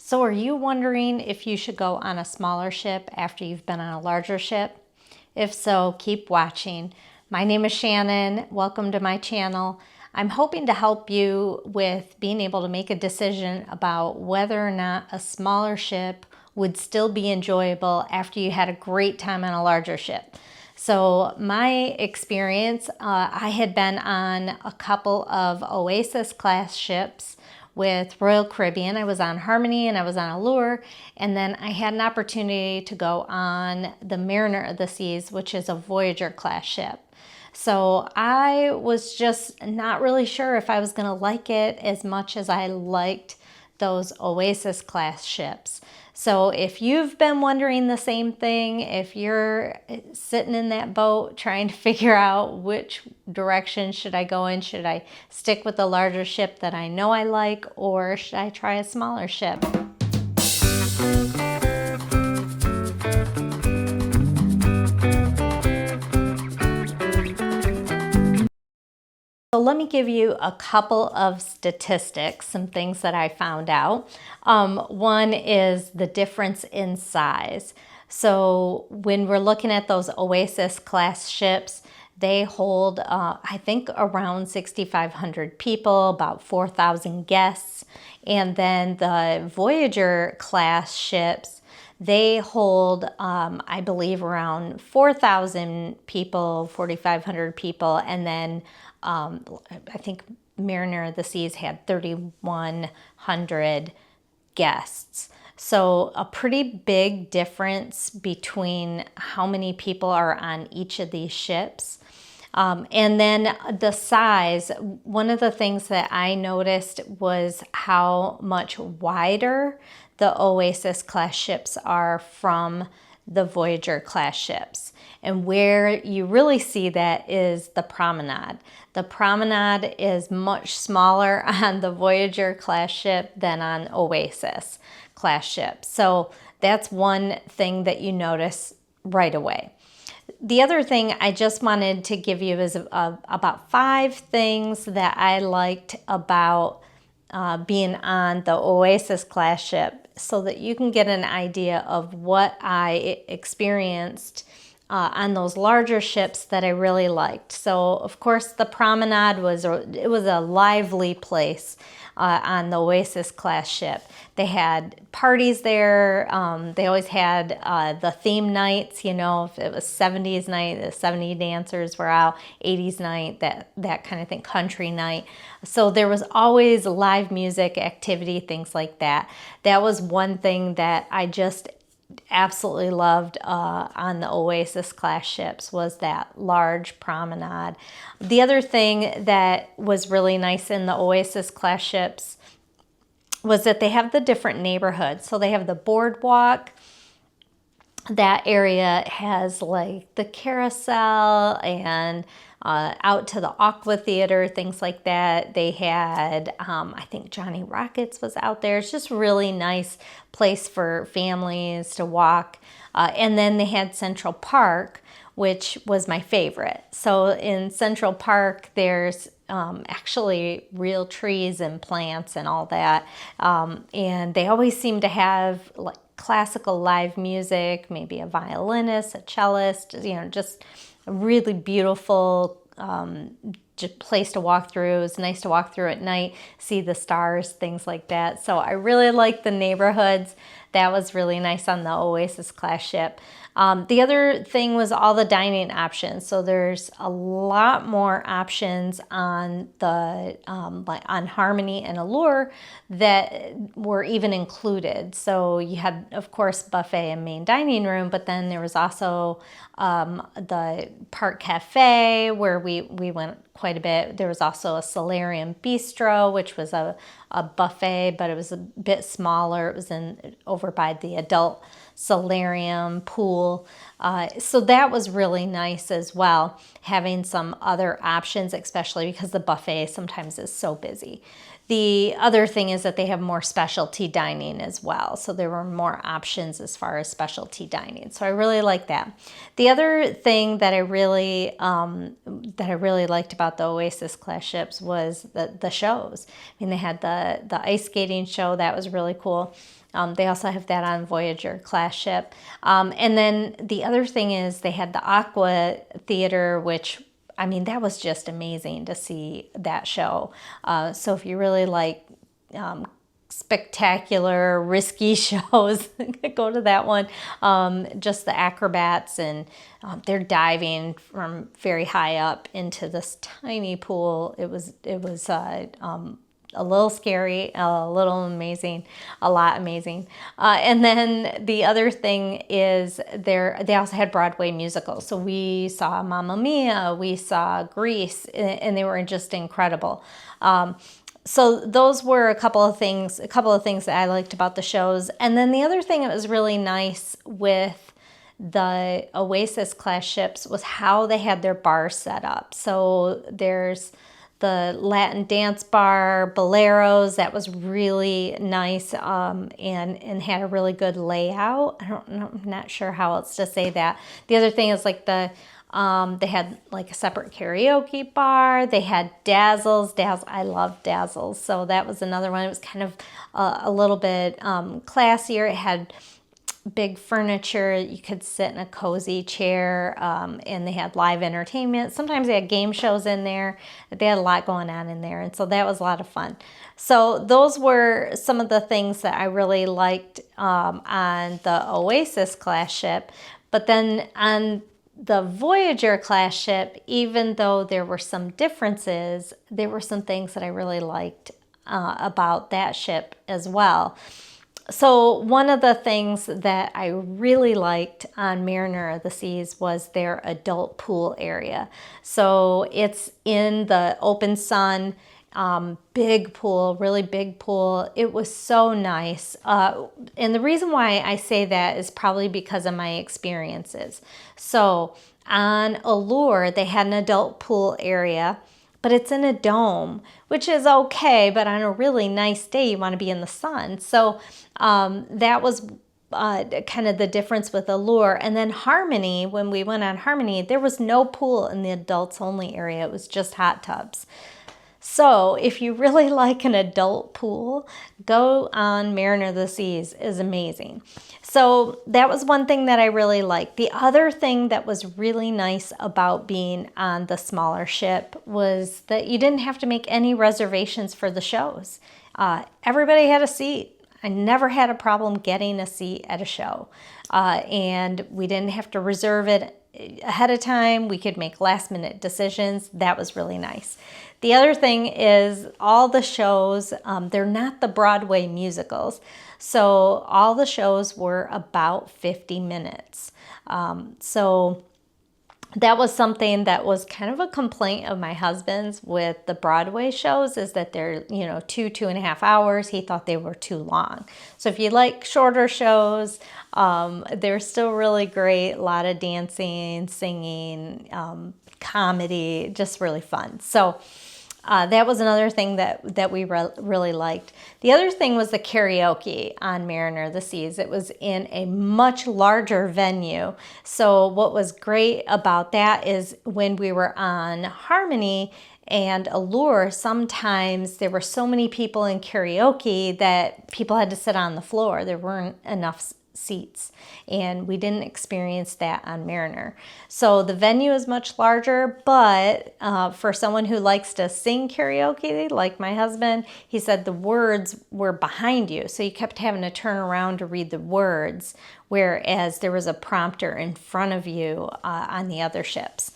So are you wondering if you should go on a smaller ship after you've been on a larger ship? If so, keep watching. My name is Shannon. Welcome to my channel. I'm hoping to help you with being able to make a decision about whether or not a smaller ship would still be enjoyable after you had a great time on a larger ship. So my experience, I had been on a couple of Oasis Class ships with Royal Caribbean. I was on Harmony and I was on Allure, and then I had an opportunity to go on the Mariner of the Seas, which is a Voyager Class ship. So I was just not really sure if I was going to like it as much as I liked those Oasis Class ships. So if you've been wondering the same thing, if you're sitting in that boat trying to figure out which direction should I go in, should I stick with the larger ship that I know I like, or should I try a smaller ship? So let me give you a couple of statistics, some things that I found out. One is the difference in size. So when we're looking at those Oasis Class ships, they hold, I think, around 6,500 people, about 4,000 guests. And then the Voyager Class ships, they hold, I believe, around 4,000 people, 4,500 people, and then I think Mariner of the Seas had 3,100 guests. So a pretty big difference between how many people are on each of these ships. And then the size, one of the things that I noticed was how much wider the Oasis Class ships are from the Voyager Class ships. And where you really see that is the promenade. The promenade is much smaller on the Voyager Class ship than on Oasis Class ships. So that's one thing that you notice right away. The other thing I just wanted to give you is about 5 things that I liked about being on the Oasis Class ship, so that you can get an idea of what I experienced on those larger ships that I really liked. So of course the promenade was a lively place on the Oasis Class ship. They had parties there. They always had the theme nights, you know, if it was 70s night, the 70 dancers were out, 80s night, that kind of thing, country night. So there was always live music, activity, things like that. That was one thing that I just absolutely loved on the Oasis Class ships, was that large promenade. The other thing that was really nice in the Oasis Class ships was that they have the different neighborhoods. So they have the boardwalk. That area has like the carousel and out to the Aqua Theater, things like that. They had, I think Johnny Rockets was out there. It's just really nice place for families to walk. And then they had Central Park, which was my favorite. So in Central Park, there's actually real trees and plants and all that. And they always seem to have like classical live music, maybe a violinist, a cellist, you know, just a really beautiful just place to walk through. It was nice to walk through at night, see the stars, things like that. So I really liked the neighborhoods. That was really nice on the Oasis Class ship. The other thing was all the dining options. So there's a lot more options on the like on Harmony and Allure that were even included. So you had, of course, buffet and main dining room, but then there was also the Park Cafe where we went quite a bit. There was also a Solarium Bistro, which was a buffet, but it was a bit smaller. It was over by the adult solarium pool. So that was really nice as well, having some other options, especially because the buffet sometimes is so busy. The other thing is that they have more specialty dining as well. So there were more options as far as specialty dining. So I really like that. The other thing that I really liked about the Oasis Class ships was the shows. I mean, they had the ice skating show. That was really cool. They also have that on Voyager Class ship. And then the other thing is they had the Aqua Theater, which, I mean, that was just amazing to see that show. So if you really like spectacular, risky shows, go to that one. Just the acrobats, and they're diving from very high up into this tiny pool. It was a little scary, a little amazing, a lot amazing. And then the other thing is they also had Broadway musicals. So we saw Mamma Mia, we saw Grease, and they were just incredible. So those were a couple of things that I liked about the shows. And then the other thing that was really nice with the Oasis Class ships was how they had their bars set up. So there's the Latin dance bar, Boleros, that was really nice, and had a really good layout. I'm not sure how else to say that. The other thing is like they had like a separate karaoke bar. They had Dazzles. I love Dazzles. So that was another one. It was kind of a little bit classier. It had big furniture. You could sit in a cozy chair, and they had live entertainment. Sometimes they had game shows in there. They had a lot going on in there, and so that was a lot of fun. So those were some of the things that I really liked on the Oasis Class ship. But then on the Voyager Class ship, even though there were some differences, there were some things that I really liked about that ship as well. So one of the things that I really liked on Mariner of the Seas was their adult pool area. So it's in the open sun, big pool, really big pool. It was so nice. And the reason why I say that is probably because of my experiences. So on Allure, they had an adult pool area, but it's in a dome, which is okay, but on a really nice day, you want to be in the sun. So that was kind of the difference with Allure. And then Harmony, when we went on Harmony, there was no pool in the adults only area. It was just hot tubs. So if you really like an adult pool, go on Mariner of the Seas. Is amazing. So that was one thing that I really liked. The other thing that was really nice about being on the smaller ship was that you didn't have to make any reservations for the shows. Everybody had a seat. I never had a problem getting a seat at a show. And we didn't have to reserve it ahead of time. We could make last minute decisions. That was really nice. The other thing is all the shows, they're not the Broadway musicals. So all the shows were about 50 minutes. So that was something that was kind of a complaint of my husband's with the Broadway shows, is that they're, 2.5 hours. He thought they were too long. So if you like shorter shows, they're still really great. A lot of dancing, singing, comedy, just really fun. So that was another thing that we really liked. The other thing was the karaoke on Mariner of the Seas. It was in a much larger venue. So what was great about that is when we were on Harmony and Allure, sometimes there were so many people in karaoke that people had to sit on the floor. There weren't enough seats, and we didn't experience that on Mariner. So the venue is much larger, but for someone who likes to sing karaoke, like my husband, he said the words were behind you, so you kept having to turn around to read the words, whereas there was a prompter in front of you on the other ships.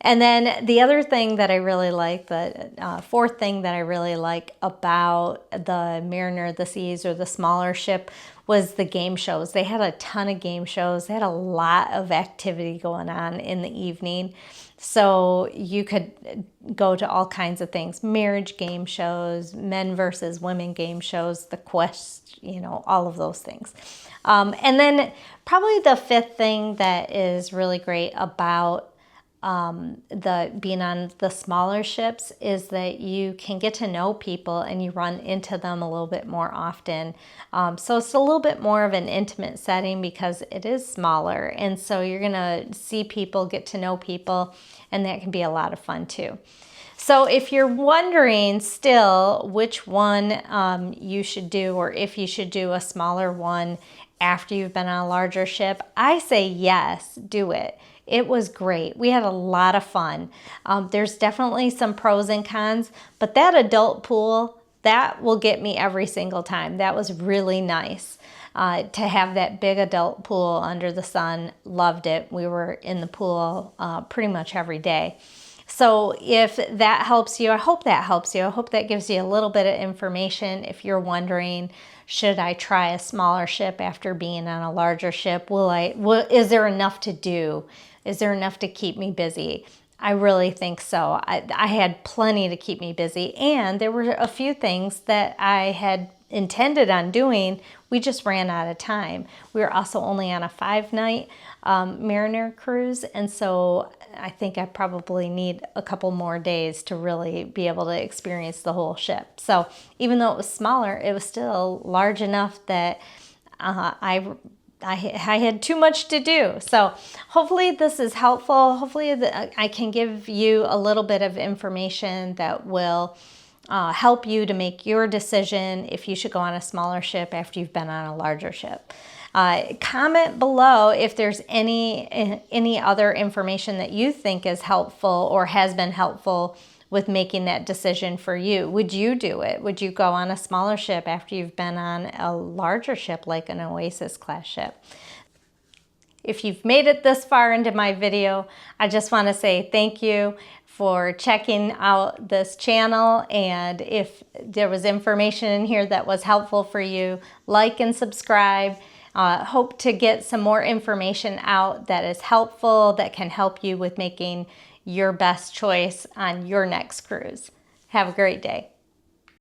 And then the other thing that I really like, the fourth thing that I really like about the Mariner of the Seas, or the smaller ship, was the game shows. They had a ton of game shows. They had a lot of activity going on in the evening. So you could go to all kinds of things, marriage game shows, men versus women game shows, the quest, all of those things. And then probably the fifth thing that is really great about the being on the smaller ships is that you can get to know people and you run into them a little bit more often. So it's a little bit more of an intimate setting because it is smaller. And so you're gonna see people, get to know people, and that can be a lot of fun too. So if you're wondering still which one you should do, or if you should do a smaller one after you've been on a larger ship, I say yes, do it. It was great. We had a lot of fun. There's definitely some pros and cons, but that adult pool, that will get me every single time. That was really nice to have that big adult pool under the sun. Loved it. We were in the pool pretty much every day. So if that helps you, I hope that helps you. I hope that gives you a little bit of information if you're wondering, should I try a smaller ship after being on a larger ship? Is there enough to do? Is there enough to keep me busy? I really think so. I had plenty to keep me busy, and there were a few things that I had intended on doing. We just ran out of time. We were also only on a 5-night Mariner cruise, and so I think I probably need a couple more days to really be able to experience the whole ship. So even though it was smaller, it was still large enough that I had too much to do. So hopefully this is helpful. Hopefully I can give you a little bit of information that will help you to make your decision if you should go on a smaller ship after you've been on a larger ship. Comment below if there's any other information that you think is helpful or has been helpful with making that decision for you. Would you do it? Would you go on a smaller ship after you've been on a larger ship like an Oasis Class ship? If you've made it this far into my video, I just want to say thank you for checking out this channel, and if there was information in here that was helpful for you, like and subscribe. Hope to get some more information out that is helpful, that can help you with making your best choice on your next cruise. Have a great day.